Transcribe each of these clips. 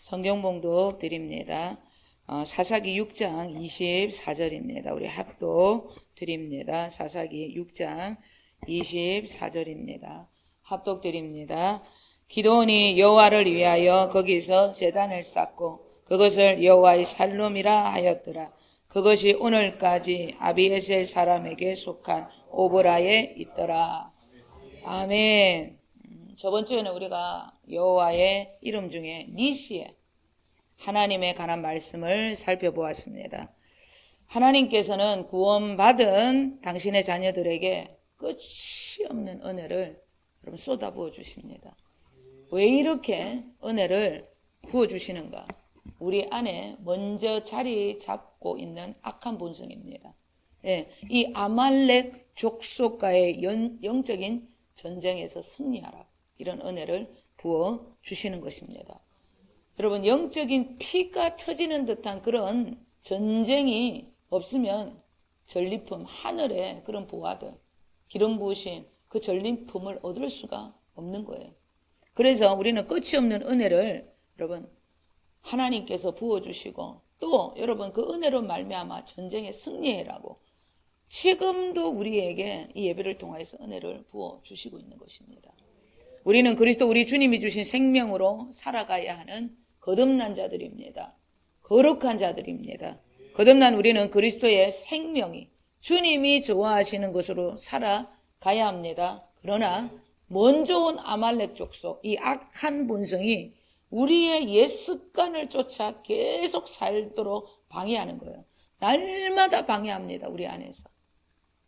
성경 봉독 드립니다. 사사기 6장 24절입니다. 우리 합독 드립니다. 사사기 6장 24절입니다. 합독 드립니다. 기드온이 여호와를 위하여 거기서 제단을 쌓고 그것을 여호와의 살룸이라 하였더라. 그것이 오늘까지 아비에셀 사람에게 속한 오보라에 있더라. 아멘. 저번 주에는 우리가 여호와의 이름 중에 니시에 하나님에 관한 말씀을 살펴보았습니다. 하나님께서는 구원받은 당신의 자녀들에게 끝이 없는 은혜를 여러분 쏟아부어 주십니다. 왜 이렇게 은혜를 부어주시는가? 우리 안에 먼저 자리 잡고 있는 악한 본성입니다. 이 아말렉 족속과의 영적인 전쟁에서 승리하라. 이런 은혜를 부어주시는 것입니다. 여러분, 영적인 피가 터지는 듯한 그런 전쟁이 없으면 전리품, 하늘의 그런 보화들, 기름 부으심, 그 전리품을 얻을 수가 없는 거예요. 그래서 우리는 끝이 없는 은혜를 여러분 하나님께서 부어주시고 또 여러분 그 은혜로 말미암아 전쟁에 승리해라고 지금도 우리에게 이 예배를 통해서 은혜를 부어주시고 있는 것입니다. 우리는 그리스도 우리 주님이 주신 생명으로 살아가야 하는 거듭난 자들입니다. 거룩한 자들입니다. 거듭난 우리는 그리스도의 생명이 주님이 좋아하시는 것으로 살아가야 합니다. 그러나 먼저 온 아말렉 족속, 이 악한 본성이 우리의 옛 습관을 쫓아 계속 살도록 방해하는 거예요. 날마다 방해합니다. 우리 안에서.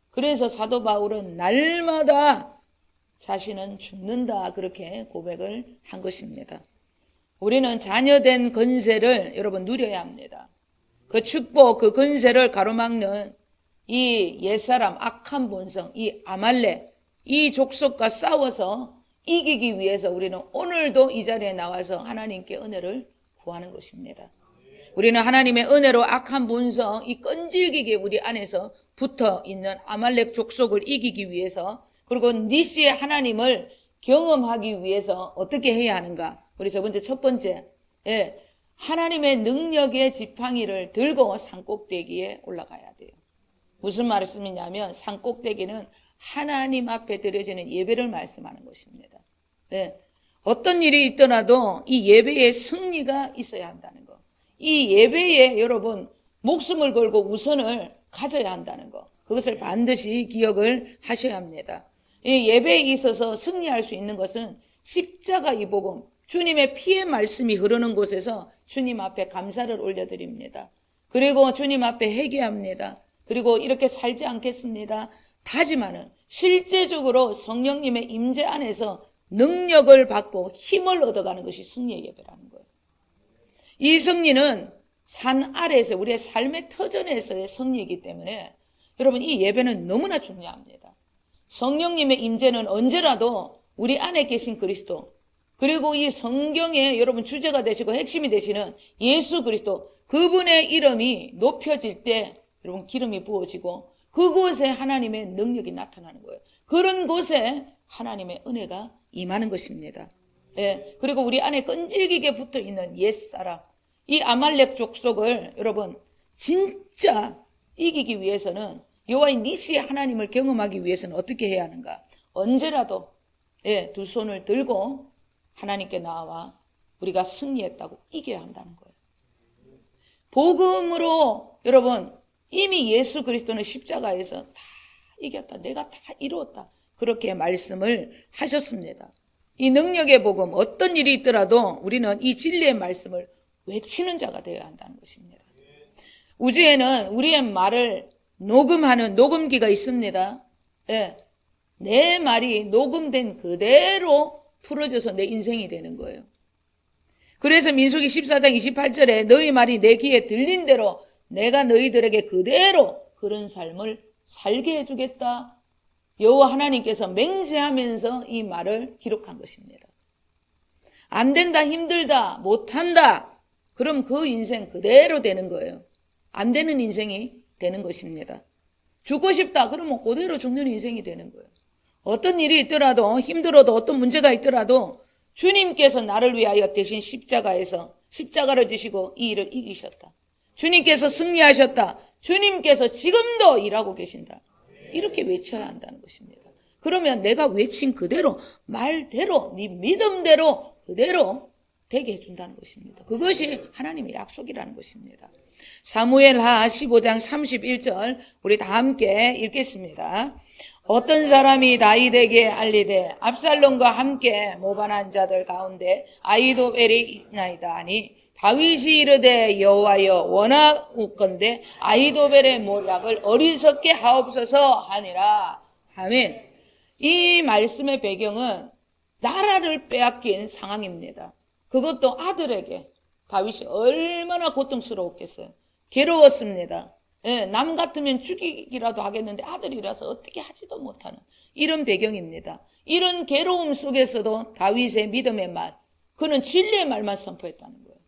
그래서 사도 바울은 날마다 자신은 죽는다 그렇게 고백을 한 것입니다. 우리는 자녀된 건세를 여러분 누려야 합니다. 그 축복, 그 건세를 가로막는 이 옛사람 악한 본성, 이 아말렉, 이 족속과 싸워서 이기기 위해서 우리는 오늘도 이 자리에 나와서 하나님께 은혜를 구하는 것입니다. 우리는 하나님의 은혜로 악한 본성, 이 끈질기게 우리 안에서 붙어 있는 아말렉 족속을 이기기 위해서 그리고 니시의 하나님을 경험하기 위해서 어떻게 해야 하는가? 우리 저번째 첫 번째, 하나님의 능력의 지팡이를 들고 산꼭대기에 올라가야 돼요. 무슨 말씀이냐면 산꼭대기는 하나님 앞에 드려지는 예배를 말씀하는 것입니다. 어떤 일이 있더라도 이 예배에 승리가 있어야 한다는 거. 이 예배에 여러분 목숨을 걸고 우선을 가져야 한다는 거. 그것을 반드시 기억을 하셔야 합니다. 이 예배에 있어서 승리할 수 있는 것은 십자가 이 복음, 주님의 피의 말씀이 흐르는 곳에서 주님 앞에 감사를 올려드립니다. 그리고 주님 앞에 회개합니다. 그리고 이렇게 살지 않겠습니다. 다짐하는 실제적으로 성령님의 임재 안에서 능력을 받고 힘을 얻어가는 것이 승리의 예배라는 거예요. 이 승리는 산 아래에서 우리의 삶의 터전에서의 승리이기 때문에 여러분 이 예배는 너무나 중요합니다. 성령님의 임재는 언제라도 우리 안에 계신 그리스도 그리고 이 성경의 여러분 주제가 되시고 핵심이 되시는 예수 그리스도 그분의 이름이 높여질 때 여러분 기름이 부어지고 그곳에 하나님의 능력이 나타나는 거예요. 그런 곳에 하나님의 은혜가 임하는 것입니다. 그리고 우리 안에 끈질기게 붙어있는 옛사람 이 아말렉 족속을 여러분 진짜 이기기 위해서는 여호와의 니시의 하나님을 경험하기 위해서는 어떻게 해야 하는가? 언제라도 두 손을 들고 하나님께 나와 우리가 승리했다고 이겨야 한다는 거예요. 복음으로 여러분 이미 예수 그리스도는 십자가에서 다 이겼다. 내가 다 이루었다. 그렇게 말씀을 하셨습니다. 이 능력의 복음 어떤 일이 있더라도 우리는 이 진리의 말씀을 외치는 자가 되어야 한다는 것입니다. 우주에는 우리의 말을 녹음하는 녹음기가 있습니다. 내 말이 녹음된 그대로 풀어져서 내 인생이 되는 거예요. 그래서 민수기 14장 28절에 너희 말이 내 귀에 들린 대로 내가 너희들에게 그대로 그런 삶을 살게 해주겠다. 여호와 하나님께서 맹세하면서 이 말을 기록한 것입니다. 안 된다, 힘들다, 못한다. 그럼 그 인생 그대로 되는 거예요. 안 되는 인생이 되는 것입니다. 죽고 싶다. 그러면 그대로 죽는 인생이 되는 거예요. 어떤 일이 있더라도 힘들어도 어떤 문제가 있더라도 주님께서 나를 위하여 대신 십자가에서 십자가를 지시고 이 일을 이기셨다. 주님께서 승리하셨다. 주님께서 지금도 일하고 계신다. 이렇게 외쳐야 한다는 것입니다. 그러면 내가 외친 그대로, 말대로, 네 믿음대로 그대로 되게 해준다는 것입니다. 그것이 하나님의 약속이라는 것입니다. 사무엘하 15장 31절 우리 다 함께 읽겠습니다. 어떤 사람이 다윗에게 알리되 압살롬과 함께 모반한 자들 가운데 아히도벨이 있나이다 하니 다윗이 이르되 여호와여 원하건대 아히도벨의 모략을 어리석게 하옵소서 하니라. 아멘. 이 말씀의 배경은 나라를 빼앗긴 상황입니다. 그것도 아들에게. 다윗이 얼마나 고통스러웠겠어요. 괴로웠습니다. 예, 남 같으면 죽이기라도 하겠는데 아들이라서 어떻게 하지도 못하는 이런 배경입니다. 이런 괴로움 속에서도 다윗의 믿음의 말, 그는 진리의 말만 선포했다는 거예요.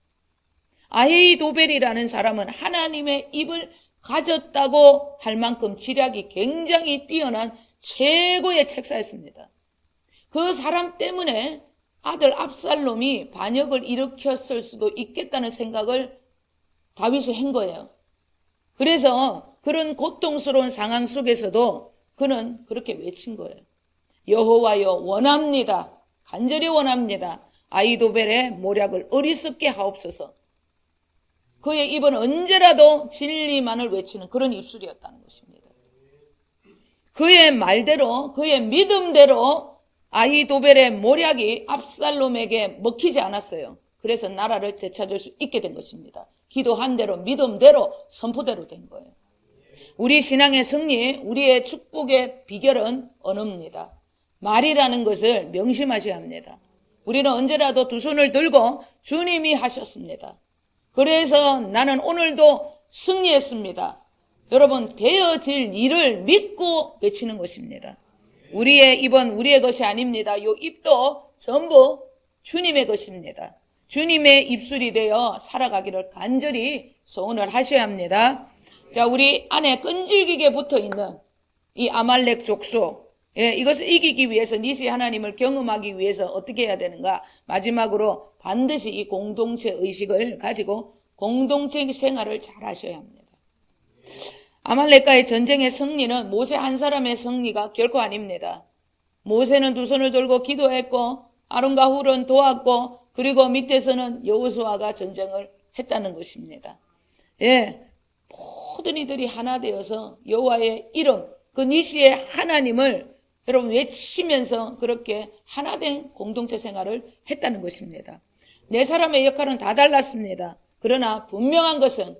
아히도벨이라는 사람은 하나님의 입을 가졌다고 할 만큼 지략이 굉장히 뛰어난 최고의 책사였습니다. 그 사람 때문에 아들 압살롬이 반역을 일으켰을 수도 있겠다는 생각을 다윗이 한 거예요. 그래서 그런 고통스러운 상황 속에서도 그는 그렇게 외친 거예요. 여호와여 원합니다. 간절히 원합니다. 아히도벨의 모략을 어리석게 하옵소서. 그의 입은 언제라도 진리만을 외치는 그런 입술이었다는 것입니다. 그의 말대로, 그의 믿음대로 아히도벨의 모략이 압살롬에게 먹히지 않았어요. 그래서 나라를 되찾을 수 있게 된 것입니다. 기도한 대로, 믿음대로, 선포대로 된 거예요. 우리 신앙의 승리, 우리의 축복의 비결은 언어입니다. 말이라는 것을 명심하셔야 합니다. 우리는 언제라도 두 손을 들고 주님이 하셨습니다. 그래서 나는 오늘도 승리했습니다. 여러분, 되어질 일을 믿고 외치는 것입니다. 우리의 입은 우리의 것이 아닙니다. 이 입도 전부 주님의 것입니다. 주님의 입술이 되어 살아가기를 간절히 소원을 하셔야 합니다. 자, 우리 안에 끈질기게 붙어 있는 이 아말렉 족속, 이것을 이기기 위해서 니시 하나님을 경험하기 위해서 어떻게 해야 되는가? 마지막으로 반드시 이 공동체 의식을 가지고 공동체 생활을 잘 하셔야 합니다. 아말렉과의 전쟁의 승리는 모세 한 사람의 승리가 결코 아닙니다. 모세는 두 손을 들고 기도했고 아론과 훌은 도왔고 그리고 밑에서는 여호수아가 전쟁을 했다는 것입니다. 예, 모든 이들이 하나 되어서 여호와의 이름, 그 니시의 하나님을 여러분 외치면서 그렇게 하나 된 공동체 생활을 했다는 것입니다. 네 사람의 역할은 다 달랐습니다. 그러나 분명한 것은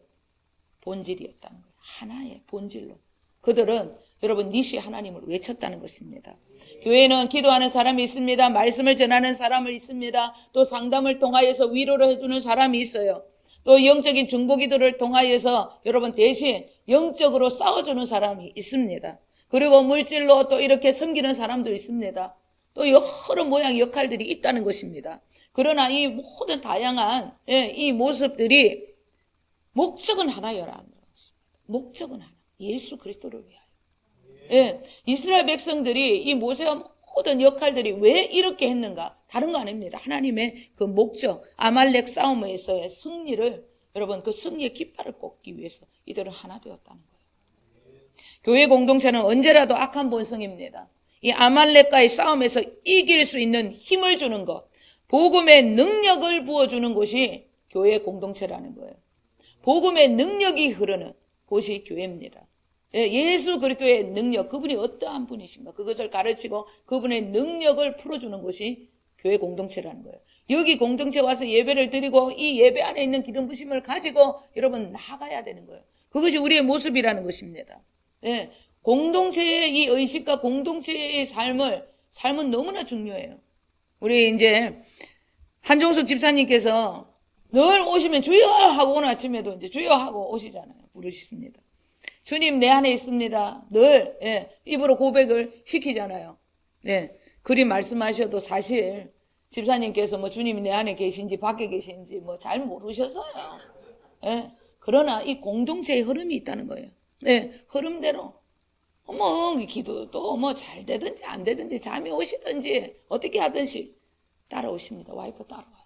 본질이었다는 거예요. 하나의 본질로. 그들은 여러분 니시 하나님을 외쳤다는 것입니다. 교회는 기도하는 사람이 있습니다. 말씀을 전하는 사람이 있습니다. 또 상담을 통하여서 위로를 해주는 사람이 있어요. 또 영적인 중보기도를 통하여서 여러분 대신 영적으로 싸워주는 사람이 있습니다. 그리고 물질로 또 이렇게 섬기는 사람도 있습니다. 또 여러 모양 역할들이 있다는 것입니다. 그러나 이 모든 다양한 이 모습들이 목적은 하나여라. 목적은 하나. 예수 그리스도를 위하여. 예, 이스라엘 백성들이 이 모세와 모든 역할들이 왜 이렇게 했는가? 다른 거 아닙니다. 하나님의 그 목적, 아말렉 싸움에서의 승리를 여러분 그 승리의 깃발을 꽂기 위해서 이들은 하나 되었다는 거예요. 교회 공동체는 언제라도 악한 본성입니다. 이 아말렉과의 싸움에서 이길 수 있는 힘을 주는 것, 복음의 능력을 부어주는 것이 교회 공동체라는 거예요. 복음의 능력이 흐르는 곳이 교회입니다. 예수 그리스도의 능력, 그분이 어떠한 분이신가, 그것을 가르치고 그분의 능력을 풀어주는 것이 교회 공동체라는 거예요. 여기 공동체 와서 예배를 드리고 이 예배 안에 있는 기름 부심을 가지고 여러분 나아가야 되는 거예요. 그것이 우리의 모습이라는 것입니다. 공동체의 이 의식과 공동체의 삶은 너무나 중요해요. 우리 이제 한종숙 집사님께서 늘 오시면 주여 하고 오늘 아침에도 이제 주여 하고 오시잖아요. 부르십니다. 주님 내 안에 있습니다. 늘 입으로 고백을 시키잖아요. 그리 말씀하셔도 사실 집사님께서 뭐 주님이 내 안에 계신지 밖에 계신지 뭐 잘 모르셨어요. 그러나 이 공동체의 흐름이 있다는 거예요. 흐름대로 기도도 뭐 잘 되든지 안 되든지 잠이 오시든지 어떻게 하든지 따라오십니다. 와이프 따라와요.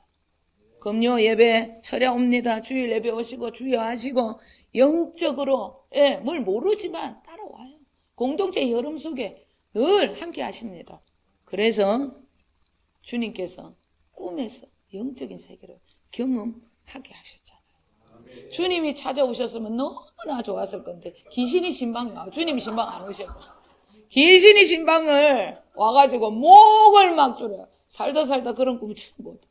금요 예배 철야옵니다. 주일 예배 오시고 주여하시고 영적으로 뭘 모르지만 따라와요. 공동체 흐름 속에 늘 함께 하십니다. 그래서 주님께서 꿈에서 영적인 세계를 경험하게 하셨잖아요. 주님이 찾아오셨으면 너무나 좋았을 건데 귀신이 신방이 와. 주님이 신방 안 오셨고 귀신이 신방을 와가지고 목을 막 졸여요. 살다 그런 꿈 처음 보다.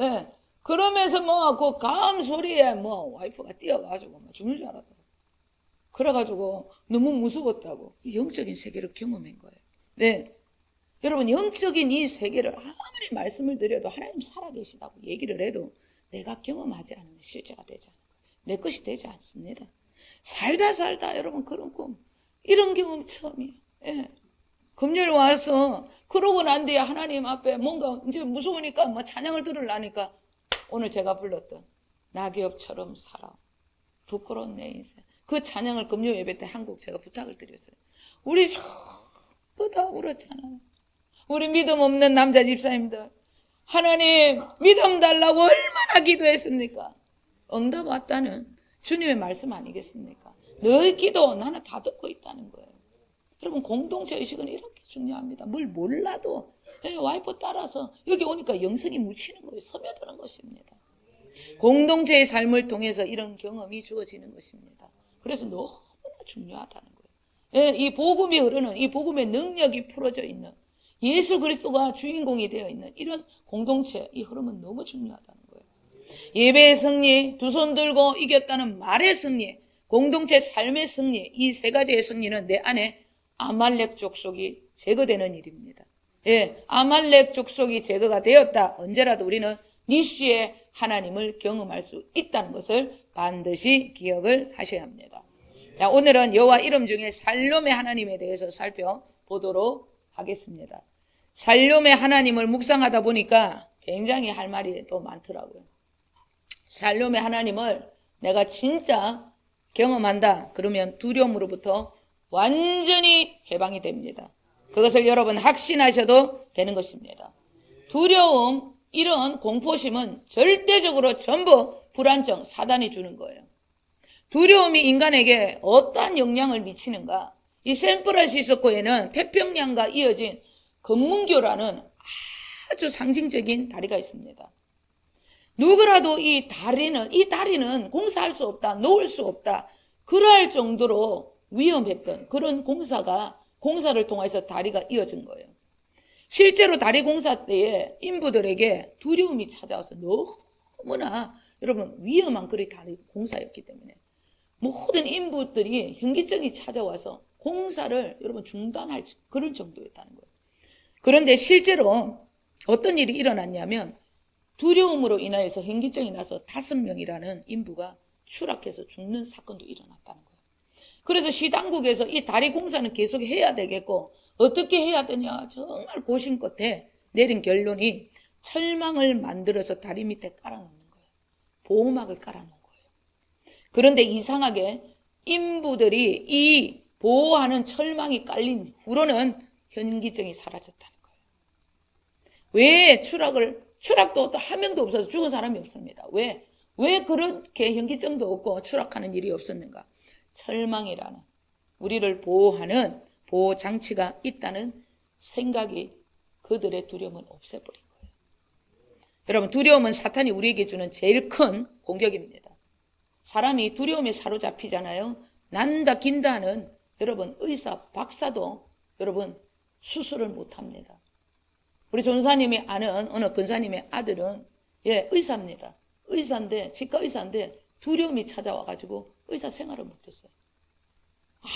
예. 그러면서 그 감 소리에 와이프가 뛰어가지고 죽는 줄 알았다. 그래가지고 너무 무서웠다고 영적인 세계를 경험한 거예요. 네. 여러분 영적인 이 세계를 아무리 말씀을 드려도 하나님 살아계시다고 얘기를 해도 내가 경험하지 않으면 실제가 되지 않아요. 내 것이 되지 않습니다. 살다 여러분 그런 꿈 이런 경험 처음이에요. 예. 금요일 와서 그러고 난 뒤에 하나님 앞에 뭔가 이제 무서우니까 찬양을 들으려니까 오늘 제가 불렀던 낙엽처럼 살아 부끄러운 내 인생 그 찬양을 금요 예배 때 한 곡 제가 부탁을 드렸어요. 우리 전부 다 울었잖아요. 우리 믿음 없는 남자 집사님들 하나님 믿음 달라고 얼마나 기도했습니까? 응답 왔다는 주님의 말씀 아니겠습니까? 너의 기도 나는 다 듣고 있다는 거예요. 여러분 공동체 의식은 이렇게 중요합니다. 뭘 몰라도 와이프 따라서 여기 오니까 영성이 묻히는 거예요. 스며드는 것입니다. 공동체의 삶을 통해서 이런 경험이 주어지는 것입니다. 그래서 너무나 중요하다는 거예요. 이 복음이 흐르는 이 복음의 능력이 풀어져 있는 예수 그리스도가 주인공이 되어 있는 이런 공동체 이 흐름은 너무 중요하다는 거예요. 예배의 승리, 두 손 들고 이겼다는 말의 승리, 공동체 삶의 승리 이 세 가지의 승리는 내 안에 아말렉 족속이 제거되는 일입니다. 아말렉 족속이 제거가 되었다. 언제라도 우리는 니시의 하나님을 경험할 수 있다는 것을 반드시 기억을 하셔야 합니다. 자, 오늘은 여호와 이름 중에 살롬의 하나님에 대해서 살펴보도록 하겠습니다. 살롬의 하나님을 묵상하다 보니까 굉장히 할 말이 또 많더라고요. 살롬의 하나님을 내가 진짜 경험한다. 그러면 두려움으로부터 완전히 해방이 됩니다. 그것을 여러분 확신하셔도 되는 것입니다. 두려움, 이런 공포심은 절대적으로 전부 불안정, 사단이 주는 거예요. 두려움이 인간에게 어떠한 영향을 미치는가? 이 샌프란시스코에는 태평양과 이어진 금문교라는 아주 상징적인 다리가 있습니다. 누구라도 이 다리는 공사할 수 없다, 놓을 수 없다, 그럴 정도로 위험했던 그런 공사를 통해서 다리가 이어진 거예요. 실제로 다리 공사 때에 인부들에게 두려움이 찾아와서 너무나 여러분 위험한 그런 다리 공사였기 때문에 모든 인부들이 현기증이 찾아와서 공사를 여러분 중단할 그런 정도였다는 거예요. 그런데 실제로 어떤 일이 일어났냐면 두려움으로 인하여서 현기증이 나서 5명이라는 인부가 추락해서 죽는 사건도 일어났다는 거예요. 그래서 시당국에서 이 다리 공사는 계속 해야 되겠고 어떻게 해야 되냐 정말 고심 끝에 내린 결론이 철망을 만들어서 다리 밑에 깔아놓는 거예요. 보호막을 깔아놓은 거예요. 그런데 이상하게 인부들이 이 보호하는 철망이 깔린 후로는 현기증이 사라졌다는 거예요. 왜 추락도 또 한 명도 없어서 죽은 사람이 없습니다. 왜 그렇게 현기증도 없고 추락하는 일이 없었는가? 철망이라는 우리를 보호하는 보호장치가 있다는 생각이 그들의 두려움을 없애버린 거예요. 여러분 두려움은 사탄이 우리에게 주는 제일 큰 공격입니다. 사람이 두려움에 사로잡히잖아요. 난다 긴다 하는 여러분 의사 박사도 여러분 수술을 못합니다. 우리 전사님이 아는 어느 근사님의 아들은 의사입니다. 치과 의사인데 두려움이 찾아와가지고 의사 생활을 못했어요.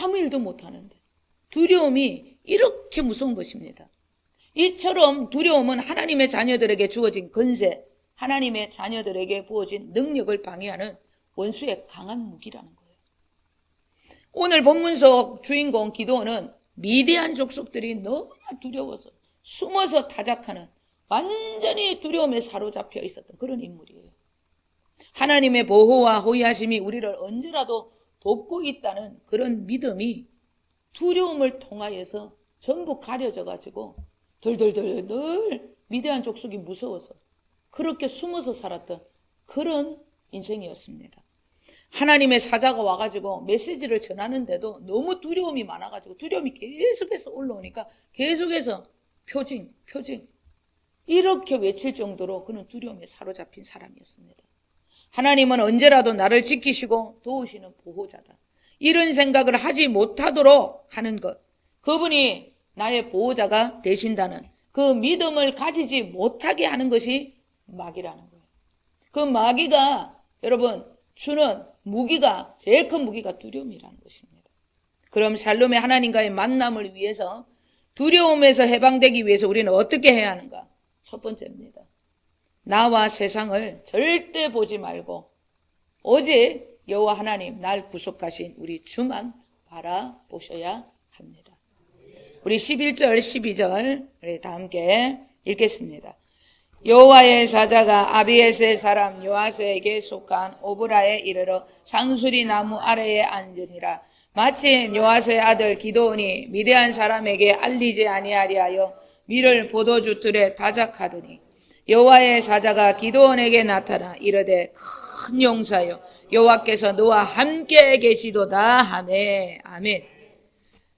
아무 일도 못하는데 두려움이 이렇게 무서운 것입니다. 이처럼 두려움은 하나님의 자녀들에게 주어진 권세, 하나님의 자녀들에게 부어진 능력을 방해하는 원수의 강한 무기라는 거예요. 오늘 본문 속 주인공 기드온은 미디안 족속들이 너무나 두려워서 숨어서 타작하는 완전히 두려움에 사로잡혀 있었던 그런 인물이에요. 하나님의 보호와 호위하심이 우리를 언제라도 돕고 있다는 그런 믿음이 두려움을 통하여서 전부 가려져 가지고 덜덜덜 늘 미디안 족속이 무서워서 그렇게 숨어서 살았던 그런 인생이었습니다. 하나님의 사자가 와가지고 메시지를 전하는데도 너무 두려움이 많아가지고 두려움이 계속해서 올라오니까 계속해서 표징 이렇게 외칠 정도로 그는 두려움에 사로잡힌 사람이었습니다. 하나님은 언제라도 나를 지키시고 도우시는 보호자다. 이런 생각을 하지 못하도록 하는 것, 그분이 나의 보호자가 되신다는 그 믿음을 가지지 못하게 하는 것이 마귀라는 거예요. 그 마귀가 여러분 주는 무기가, 제일 큰 무기가 두려움이라는 것입니다. 그럼 샬롬의 하나님과의 만남을 위해서, 두려움에서 해방되기 위해서 우리는 어떻게 해야 하는가? 첫 번째입니다. 나와 세상을 절대 보지 말고 오직 여호와 하나님, 날 구속하신 우리 주만 바라보셔야 합니다. 우리 11절 12절 우리 다 함께 읽겠습니다. 여호와의 사자가 아비에셀 사람 요아스에게 속한 오브라에 이르러 상수리 나무 아래에 앉으니라. 마침 요아스의 아들 기드온이 미디안 사람에게 알리지 아니하리하여 밀을 포도주 틀에 다작하더니 여호와의 사자가 기드온에게 나타나 이르되 큰 용사여 여호와께서 너와 함께 계시도다 하매. 아멘.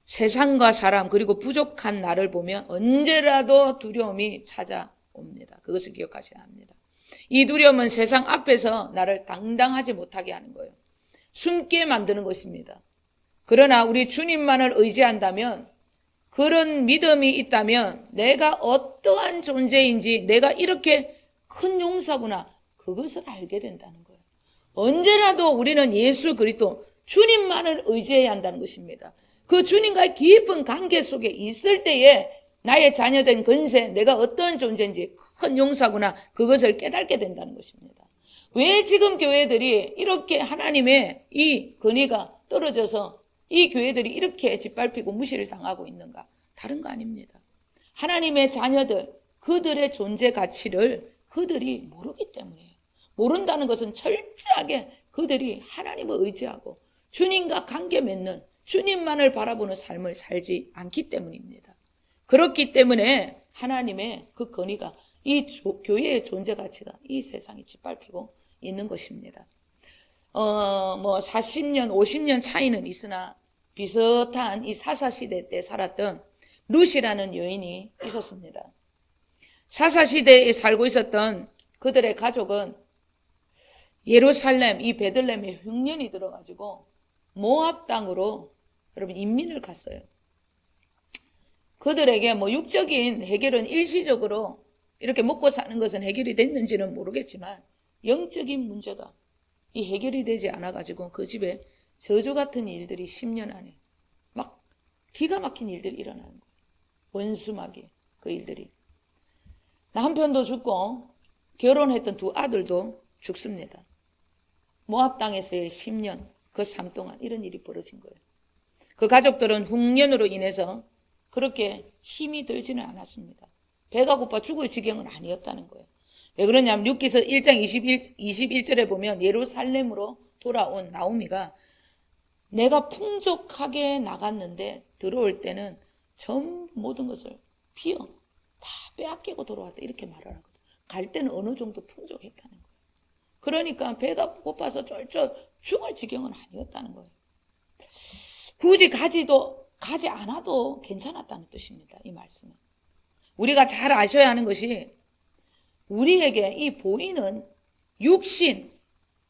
세상과 사람 그리고 부족한 나를 보면 언제라도 두려움이 찾아옵니다. 그것을 기억하셔야 합니다. 이 두려움은 세상 앞에서 나를 당당하지 못하게 하는 거예요. 숨게 만드는 것입니다. 그러나 우리 주님만을 의지한다면, 그런 믿음이 있다면 내가 어떠한 존재인지, 내가 이렇게 큰 용사구나, 그것을 알게 된다는 거예요. 언제라도 우리는 예수 그리스도 주님만을 의지해야 한다는 것입니다. 그 주님과의 깊은 관계 속에 있을 때에 나의 자녀된 근세, 내가 어떤 존재인지, 큰 용사구나, 그것을 깨닫게 된다는 것입니다. 왜 지금 교회들이 이렇게 하나님의 이 권위가 떨어져서 이 교회들이 이렇게 짓밟히고 무시를 당하고 있는가? 다른 거 아닙니다. 하나님의 자녀들, 그들의 존재 가치를 그들이 모르기 때문이에요. 모른다는 것은 철저하게 그들이 하나님을 의지하고 주님과 관계 맺는, 주님만을 바라보는 삶을 살지 않기 때문입니다. 그렇기 때문에 하나님의 그 권위가, 이 교회의 존재 가치가 이 세상에 짓밟히고 있는 것입니다. 40년, 50년 차이는 있으나 비슷한 이 사사시대 때 살았던 룻이라는 여인이 있었습니다. 사사시대에 살고 있었던 그들의 가족은 예루살렘, 이 베들레헴에 흉년이 들어가지고 모압 땅으로 여러분 인민을 갔어요. 그들에게 육적인 해결은 일시적으로 이렇게 먹고 사는 것은 해결이 됐는지는 모르겠지만 영적인 문제가 이 해결이 되지 않아가지고 그 집에 저주 같은 일들이 10년 안에 막 기가 막힌 일들이 일어나는 거예요. 원수마귀 그 일들이. 남편도 죽고 결혼했던 두 아들도 죽습니다. 모압 땅에서의 10년 그 삶 동안 이런 일이 벌어진 거예요. 그 가족들은 흉년으로 인해서 그렇게 힘이 들지는 않았습니다. 배가 고파 죽을 지경은 아니었다는 거예요. 왜 그러냐면 룻기서 1장 21절에 보면 예루살렘으로 돌아온 나오미가 내가 풍족하게 나갔는데 들어올 때는 전부 모든 것을 비어 다 빼앗기고 돌아왔다, 이렇게 말을 하거든요. 갈 때는 어느 정도 풍족했다는 거예요. 그러니까 배가 고파서 쫄쫄 죽을 지경은 아니었다는 거예요. 굳이 가지 않아도 괜찮았다는 뜻입니다. 이 말씀은. 우리가 잘 아셔야 하는 것이, 우리에게 이 보이는 육신,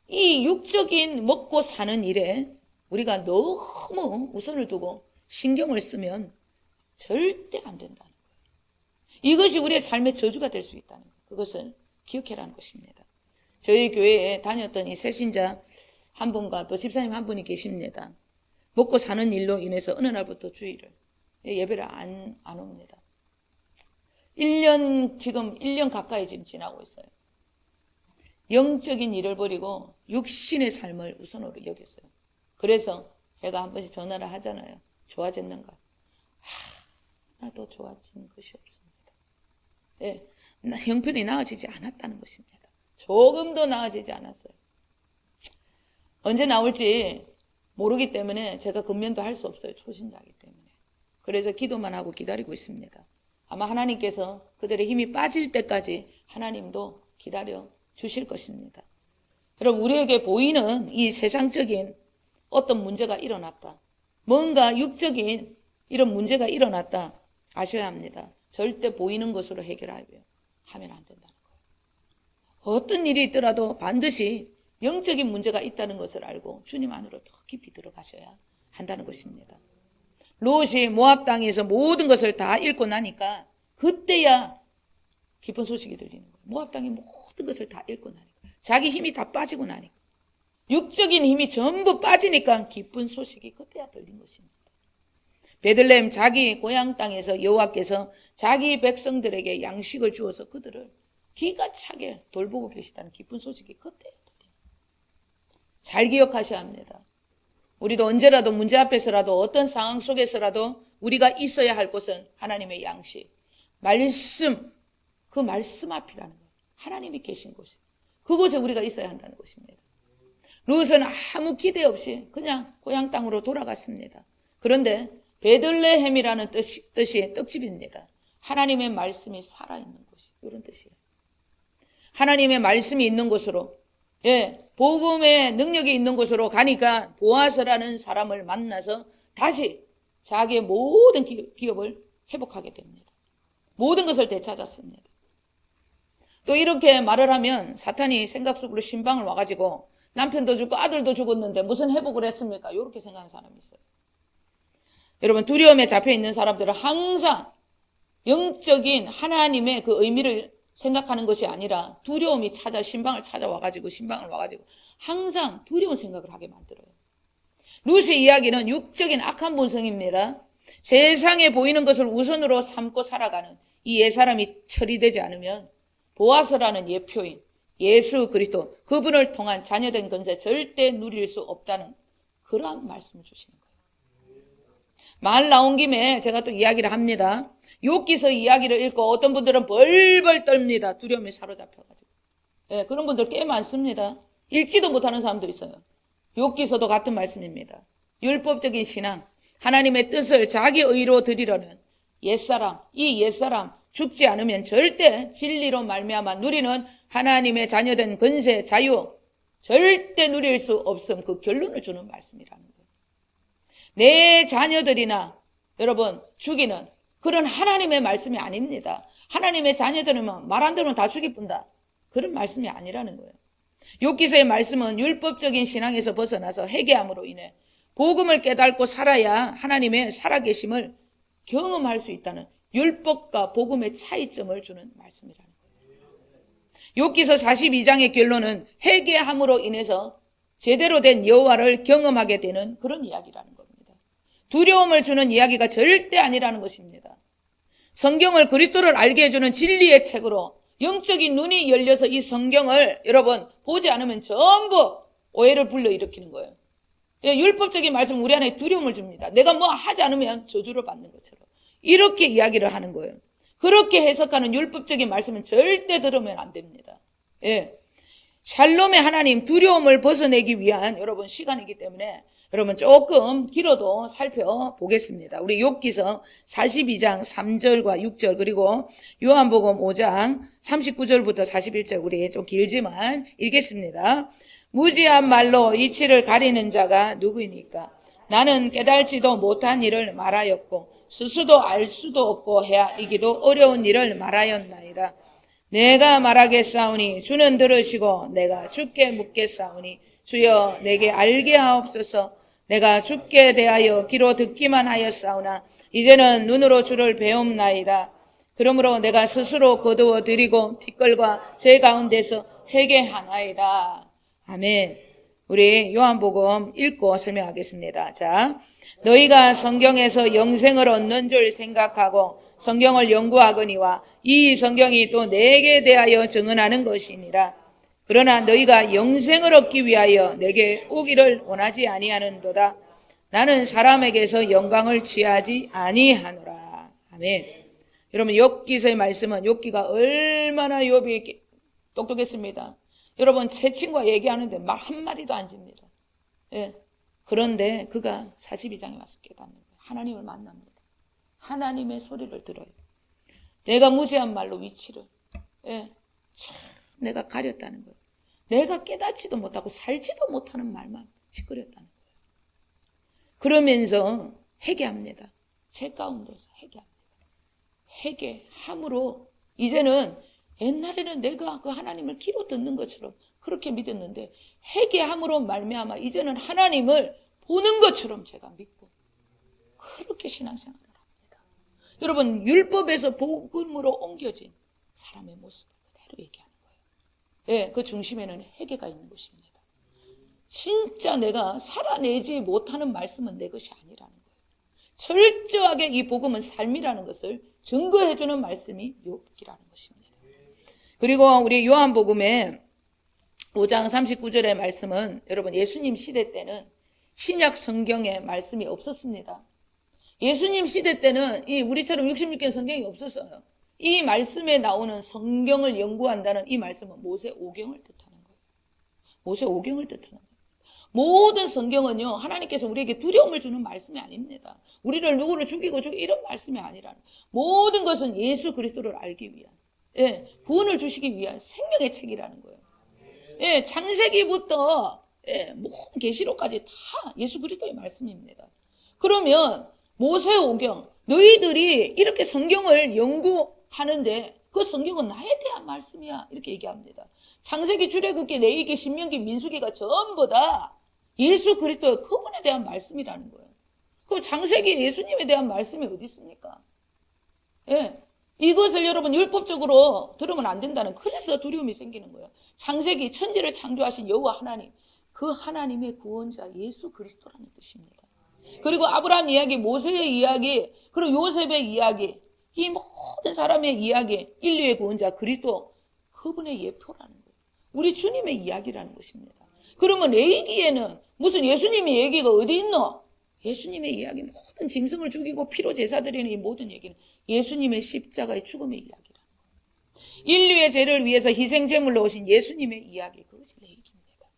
이 육적인 먹고 사는 일에 우리가 너무 우선을 두고 신경을 쓰면 절대 안 된다는 거예요. 이것이 우리의 삶의 저주가 될 수 있다는 거예요. 그것을 기억해라는 것입니다. 저희 교회에 다녔던 이 새신자 한 분과 또 집사님 한 분이 계십니다. 먹고 사는 일로 인해서 어느 날부터 주일을 예배를 안 옵니다. 지금 1년 가까이 지금 지나고 있어요. 영적인 일을 버리고 육신의 삶을 우선으로 여겼어요. 그래서 제가 한 번씩 전화를 하잖아요. 좋아졌는가? 하나도 좋아진 것이 없습니다. 예, 형편이 나아지지 않았다는 것입니다. 조금도 나아지지 않았어요. 언제 나올지 모르기 때문에 제가 근면도 할 수 없어요. 초신자이기 때문에. 그래서 기도만 하고 기다리고 있습니다. 아마 하나님께서 그들의 힘이 빠질 때까지 하나님도 기다려 주실 것입니다. 여러분, 우리에게 보이는 이 세상적인 어떤 문제가 일어났다, 뭔가 육적인 이런 문제가 일어났다 아셔야 합니다. 절대 보이는 것으로 해결하면 안 된다는 거예요. 어떤 일이 있더라도 반드시 영적인 문제가 있다는 것을 알고 주님 안으로 더 깊이 들어가셔야 한다는 것입니다. 롯이 모압 땅에서 모든 것을 다 잃고 나니까 그때야 기쁜 소식이 들리는 거예요. 모압 땅에 모든 것을 다 잃고 나니까, 자기 힘이 다 빠지고 나니까, 육적인 힘이 전부 빠지니까 기쁜 소식이 그때야 들린 것입니다. 베들레헴 자기 고향 땅에서 여호와께서 자기 백성들에게 양식을 주어서 그들을 기가 차게 돌보고 계시다는 기쁜 소식이 그때야 들려요. 잘 기억하셔야 합니다. 우리도 언제라도 문제 앞에서라도 어떤 상황 속에서라도 우리가 있어야 할 곳은 하나님의 양식, 말씀, 그 말씀 앞이라는 거예요. 하나님이 계신 곳이, 그곳에 우리가 있어야 한다는 것입니다. 롯은 아무 기대 없이 그냥 고향 땅으로 돌아갔습니다. 그런데 베들레헴이라는 뜻이 떡집입니다. 하나님의 말씀이 살아있는 곳이, 이런 뜻이에요. 하나님의 말씀이 있는 곳으로, 복음의 능력이 있는 곳으로 가니까 보아스라는 사람을 만나서 다시 자기의 모든 기업을 회복하게 됩니다. 모든 것을 되찾았습니다. 또 이렇게 말을 하면 사탄이 생각 속으로 신방을 와가지고 남편도 죽고 아들도 죽었는데 무슨 회복을 했습니까? 이렇게 생각하는 사람이 있어요. 여러분, 두려움에 잡혀있는 사람들은 항상 영적인 하나님의 그 의미를 생각하는 것이 아니라 두려움이 신방을 찾아와가지고 항상 두려운 생각을 하게 만들어요. 룻의 이야기는 육적인 악한 본성입니다. 세상에 보이는 것을 우선으로 삼고 살아가는 이 옛사람이 처리되지 않으면 보아스라는 예표인 예수 그리스도, 그분을 통한 자녀된 권세 절대 누릴 수 없다는 그러한 말씀을 주시는 거예요. 말 나온 김에 제가 또 이야기를 합니다. 욥기서 이야기를 읽고 어떤 분들은 벌벌 떨립니다. 두려움에 사로잡혀가지고. 그런 분들 꽤 많습니다. 읽지도 못하는 사람도 있어요. 욥기서도 같은 말씀입니다. 율법적인 신앙, 하나님의 뜻을 자기 의로 드리려는 옛사람, 이 옛사람 죽지 않으면 절대 진리로 말미암아 누리는 하나님의 자녀된 권세, 자유 절대 누릴 수 없음, 그 결론을 주는 말씀이라는 거예요. 내 자녀들이나 여러분 죽이는 그런 하나님의 말씀이 아닙니다. 하나님의 자녀들이면 말 안 들으면 다 죽이뿐다, 그런 말씀이 아니라는 거예요. 욥기서의 말씀은 율법적인 신앙에서 벗어나서 회개함으로 인해 복음을 깨닫고 살아야 하나님의 살아계심을 경험할 수 있다는 율법과 복음의 차이점을 주는 말씀이라는 거예요. 욥기서 42장의 결론은 회개함으로 인해서 제대로 된 여호와를 경험하게 되는 그런 이야기라는 겁니다. 두려움을 주는 이야기가 절대 아니라는 것입니다. 성경을, 그리스도를 알게 해주는 진리의 책으로 영적인 눈이 열려서 이 성경을 여러분 보지 않으면 전부 오해를 불러일으키는 거예요. 율법적인 말씀 우리 안에 두려움을 줍니다. 내가 뭐 하지 않으면 저주를 받는 것처럼 이렇게 이야기를 하는 거예요. 그렇게 해석하는 율법적인 말씀은 절대 들으면 안 됩니다. 샬롬의 하나님, 두려움을 벗어내기 위한 여러분 시간이기 때문에 여러분 조금 길어도 살펴보겠습니다. 우리 욥기서 42장 3절과 6절, 그리고 요한복음 5장 39절부터 41절, 우리 좀 길지만 읽겠습니다. 무지한 말로 이치를 가리는 자가 누구이니까? 나는 깨달지도 못한 일을 말하였고 스스도 알 수도 없고 헤아리기도 어려운 일을 말하였나이다. 내가 말하겠사오니 주는 들으시고 내가 주께 묻겠사오니 주여 내게 알게 하옵소서. 내가 주께 대하여 귀로 듣기만 하였사오나 이제는 눈으로 주를 배움나이다. 그러므로 내가 스스로 거두어 드리고 티끌과 제 가운데서 회개하나이다. 아멘. 우리 요한복음 읽고 설명하겠습니다. 자, 너희가 성경에서 영생을 얻는 줄 생각하고 성경을 연구하거니와 이 성경이 또 내게 대하여 증언하는 것이니라. 그러나 너희가 영생을 얻기 위하여 내게 오기를 원하지 아니하는도다. 나는 사람에게서 영광을 취하지 아니하노라. 아멘. 여러분, 욥기서의 말씀은 욥기가 얼마나 욥이 똑똑했습니다. 여러분, 제 친구와 얘기하는데 말 한마디도 안 집니다. 그런데 그가 42장에 와서 깨닫는 거예요. 하나님을 만납니다. 하나님의 소리를 들어요. 내가 무지한 말로 위치를, 참 내가 가렸다는 거예요. 내가 깨닫지도 못하고 살지도 못하는 말만 짓거렸다는 거예요. 그러면서 회개합니다. 제 가운데서 회개합니다. 회개함으로 이제는 옛날에는 내가 그 하나님을 귀로 듣는 것처럼 그렇게 믿었는데 회개함으로 말미암아 이제는 하나님을 보는 것처럼 제가 믿고 그렇게 신앙생활을 합니다. 여러분, 율법에서 복음으로 옮겨진 사람의 모습을 그대로 얘기하는 거예요. 예, 그 중심에는 회개가 있는 것입니다. 진짜 내가 살아내지 못하는 말씀은 내 것이 아니라는 거예요. 철저하게 이 복음은 삶이라는 것을 증거해주는 말씀이 욥기라는 것입니다. 그리고 우리 요한복음의 5장 39절의 말씀은 여러분 예수님 시대 때는 신약 성경에 말씀이 없었습니다. 예수님 시대 때는 우리처럼 66개 성경이 없었어요. 이 말씀에 나오는 성경을 연구한다는 이 말씀은 모세오경을 뜻하는 거예요. 모세오경을 뜻하는 거예요. 모든 성경은요, 하나님께서 우리에게 두려움을 주는 말씀이 아닙니다. 우리를 누구를 죽이고 이런 말씀이 아니라는 거예요. 모든 것은 예수 그리스도를 알기 위한, 구원을 주시기 위한 생명의 책이라는 거예요. 창세기부터 모든 계시록까지 다 예수 그리스도의 말씀입니다. 그러면 모세오경, 너희들이 이렇게 성경을 연구하는데 그 성경은 나에 대한 말씀이야, 이렇게 얘기합니다. 창세기, 출애굽기, 레위기, 신명기, 민수기가 전부 다 예수 그리스도 그분에 대한 말씀이라는 거예요. 그럼 창세기에 예수님에 대한 말씀이 어디 있습니까? 이것을 여러분 율법적으로 들으면 안 된다는, 그래서 두려움이 생기는 거예요. 창세기, 천지를 창조하신 여호와 하나님, 그 하나님의 구원자 예수 그리스도라는 뜻입니다. 그리고 아브라함 이야기, 모세의 이야기, 그리고 요셉의 이야기, 이 모든 사람의 이야기, 인류의 구원자 그리스도, 그분의 예표라는 거예요. 우리 주님의 이야기라는 것입니다. 그러면 레위기에는 무슨 예수님의 얘기가 어디 있노? 예수님의 이야기, 모든 짐승을 죽이고 피로 제사 드리는 이 모든 얘기는 예수님의 십자가의 죽음의 이야기라는 거예요. 인류의 죄를 위해서 희생제물로 오신 예수님의 이야기, 그것이 레위기입니다.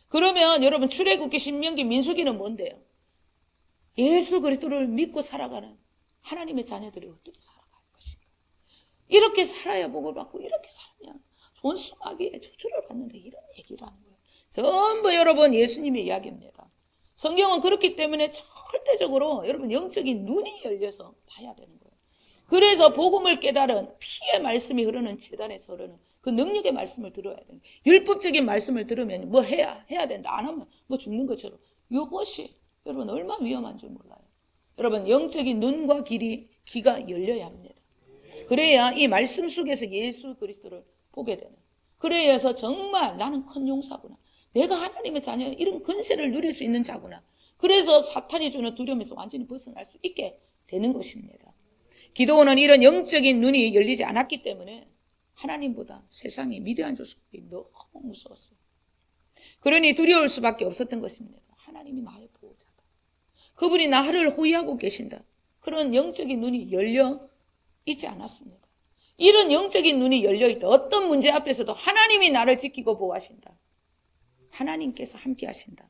그러면 여러분 출애굽기, 신명기, 민수기는 뭔데요? 예수 그리스도를 믿고 살아가는 하나님의 자녀들이 어떻게 살아갈 것인가? 이렇게 살아야 복을 받고 이렇게 살면 존수마귀의 저주를 받는다, 이런 얘기라는 거예요. 전부 여러분 예수님의 이야기입니다. 성경은 그렇기 때문에 절대적으로 여러분 영적인 눈이 열려서 봐야 되는 거예요. 그래서 복음을 깨달은 피의 말씀이 흐르는 제단에서 흐르는 그 능력의 말씀을 들어야 돼요. 율법적인 말씀을 들으면 뭐 해야 된다, 안 하면 뭐 죽는 것처럼, 이것이 여러분 얼마나 위험한 줄 몰라요. 여러분 영적인 눈과 귀가 열려야 합니다. 그래야 이 말씀 속에서 예수 그리스도를 보게 되는, 그래서 정말 나는 큰 용사구나, 내가 하나님의 자녀, 이런 권세를 누릴 수 있는 자구나, 그래서 사탄이 주는 두려움에서 완전히 벗어날 수 있게 되는 것입니다. 기도원은 이런 영적인 눈이 열리지 않았기 때문에 하나님보다 세상이 위대한 조속이 너무 무서웠어요. 그러니 두려울 수밖에 없었던 것입니다. 하나님이 나의 보호자다, 그분이 나를 호위하고 계신다, 그런 영적인 눈이 열려 있지 않았습니다. 이런 영적인 눈이 열려있다, 어떤 문제 앞에서도 하나님이 나를 지키고 보호하신다, 하나님께서 함께 하신다,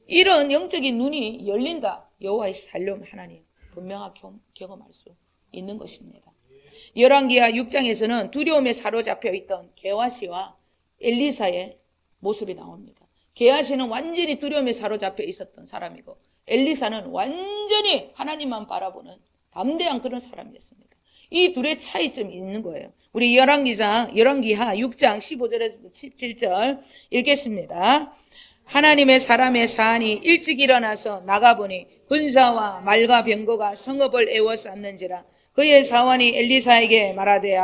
이런 영적인 눈이 열린다, 여호와의 살롬 하나님 분명하게 경험할 수 있는 것입니다. 열왕기하 6장에서는 두려움에 사로잡혀 있던 게하시와 엘리사의 모습이 나옵니다. 게하시는 완전히 두려움에 사로잡혀 있었던 사람이고, 엘리사는 완전히 하나님만 바라보는 담대한 그런 사람이었습니다. 이 둘의 차이점이 있는 거예요. 우리 열왕기하 6장 15절에서 17절 읽겠습니다. 하나님의 사람의 사안이 일찍 일어나서 나가보니 군사와 말과 병거가 성읍을 에워쌌는지라. 그의 사원이 엘리사에게 말하되,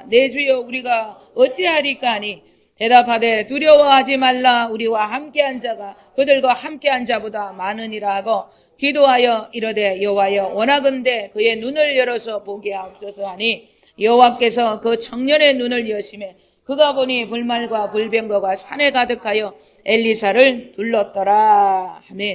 내 주여, 우리가 어찌하리까 하니 대답하되, 두려워하지 말라, 우리와 함께한 자가 그들과 함께한 자보다 많으니라 하고 기도하여 이르되, 여호와여, 원하건대 그의 눈을 열어서 보게 하옵소서 하니 여호와께서 그 청년의 눈을 여시매 그가 보니 불말과 불병거가 산에 가득하여 엘리사를 둘렀더라 하며,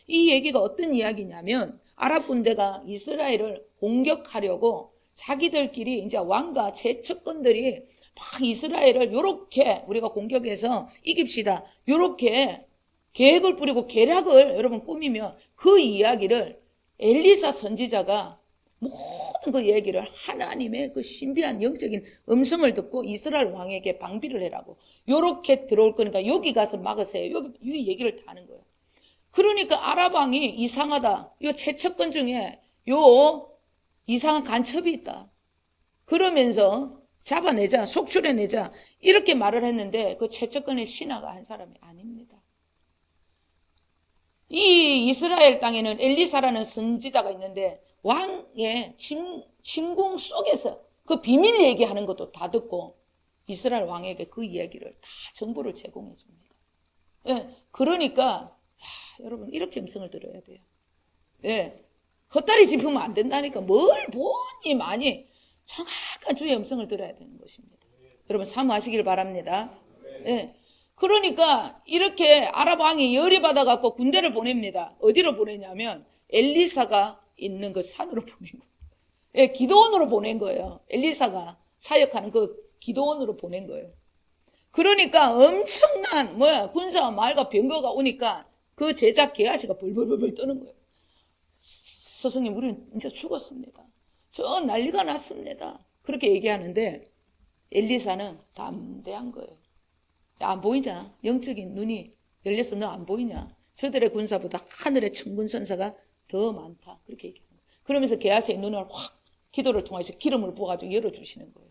이 얘기가 어떤 이야기냐면 아랍 군대가 이스라엘을 공격하려고 자기들끼리 이제 왕과 제척건들이 막 이스라엘을 요렇게 우리가 공격해서 이깁시다, 요렇게 계획을 뿌리고 계략을 여러분 꾸미며 그 이야기를 엘리사 선지자가 모든 그 얘기를 하나님의 그 신비한 영적인 음성을 듣고 이스라엘 왕에게 방비를 해라고. 요렇게 들어올 거니까 여기 가서 막으세요. 여기 이 얘기를 다 하는 거예요. 그러니까 아랍 왕이 이상하다. 이 채척권 중에 요 이상한 간첩이 있다. 그러면서 잡아내자, 속출해내자 이렇게 말을 했는데 그 채척권의 신하가 한 사람이 아닙니다. 이 이스라엘 땅에는 엘리사라는 선지자가 있는데 왕의 침궁 속에서 그 비밀 얘기하는 것도 다 듣고 이스라엘 왕에게 그 이야기를 다 정보를 제공해 줍니다. 예, 그러니까 여러분 이렇게 음성을 들어야 돼요. 예, 헛다리 짚으면 안 된다니까. 뭘 보니 많이 정확한 주의 음성을 들어야 되는 것입니다. 여러분 사모하시길 바랍니다. 예. 그러니까 이렇게 아랍 왕이 열이 받아갖고 군대를 보냅니다. 어디로 보내냐면 엘리사가 있는 그 산으로 보낸 거예요. 예, 기드온으로 보낸 거예요. 엘리사가 사역하는 그 기드온으로 보낸 거예요. 그러니까 엄청난 군사와 말과 병거가 오니까 그 제자 게하시가 벌벌벌 떠는 거예요. 스승님, 우리는 이제 죽었습니다. 저 난리가 났습니다. 그렇게 얘기하는데 엘리사는 담대한 거예요. 야, 안 보이냐? 영적인 눈이 열려서 너 안 보이냐? 저들의 군사보다 하늘의 천군 천사가 더 많다. 그렇게 얘기하는 거예요. 그러면서 게하시의 눈을 확 기도를 통해서 기름을 부어가지고 열어주시는 거예요.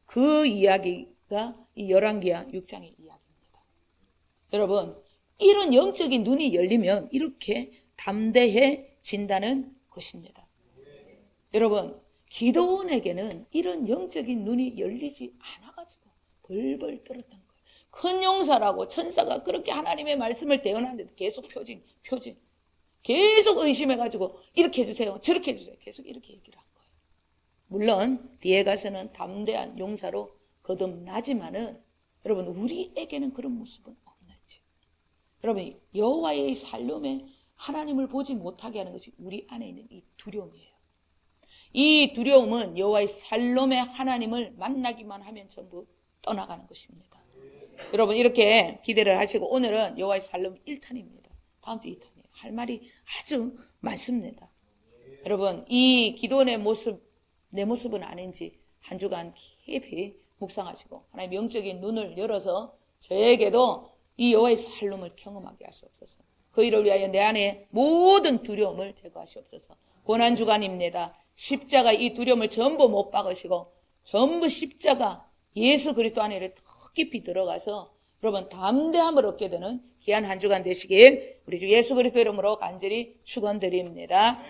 그 이야기가 이 열왕기하 6장의 이야기입니다. 여러분, 이런 영적인 눈이 열리면 이렇게 담대해진다는 것입니다. 여러분, 기드온에게는 이런 영적인 눈이 열리지 않아가지고 벌벌 떨었던 거예요. 큰 용사라고 천사가 그렇게 하나님의 말씀을 대언하는데도 계속 표징. 계속 의심해가지고 이렇게 해주세요. 저렇게 해주세요. 계속 이렇게 얘기를 한 거예요. 물론 뒤에 가서는 담대한 용사로 거듭나지만은 여러분 우리에게는 그런 모습은 없는지. 여러분 여호와의 살롬에 하나님을 보지 못하게 하는 것이 우리 안에 있는 이 두려움이에요. 이 두려움은 여호와의 살롬의 하나님을 만나기만 하면 전부 떠나가는 것입니다. 여러분 이렇게 기대를 하시고 오늘은 여호와의 살롬 1탄입니다. 다음 주 2탄이에요. 할 말이 아주 많습니다. 여러분 이 기도원의 모습 내 모습은 아닌지 한 주간 깊이 묵상하시고 하나님의 영적인 눈을 열어서 저에게도 이 여호와의 살롬을 경험하게 하시옵소서. 그 일을 위하여 내 안에 모든 두려움을 제거하시옵소서. 고난주간입니다. 십자가 이 두려움을 전부 못 박으시고 전부 십자가 예수 그리스도 안에 더 깊이 들어가서 여러분 담대함을 얻게 되는 귀한 한 주간 되시길 우리 주 예수 그리스도 이름으로 간절히 축원드립니다.